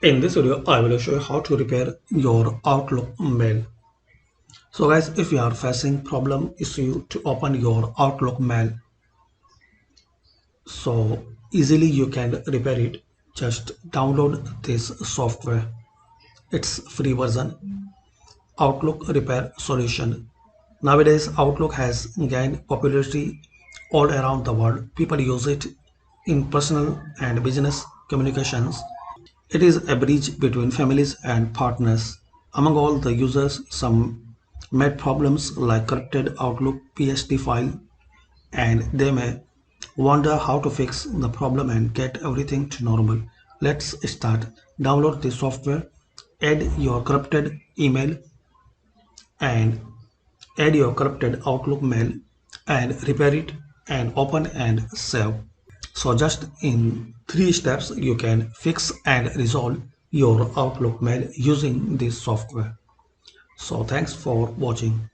In this video, I will show you how to repair your Outlook mail. So guys, if you are facing problem issue to open your Outlook mail, so easily you can repair it. Just download this software. It's free version. Outlook Repair Solution. Nowadays, Outlook has gained popularity all around the world. People use it in personal and business communications. It is a bridge between families and partners. Among all the users, some met problems like corrupted Outlook PST file, and they may wonder how to fix the problem and get everything to normal. Let's start. Download the software, add your corrupted email, and add your corrupted Outlook mail, and repair it and open and save. So just in 3 steps you can fix and resolve your Outlook mail using this software. So thanks for watching.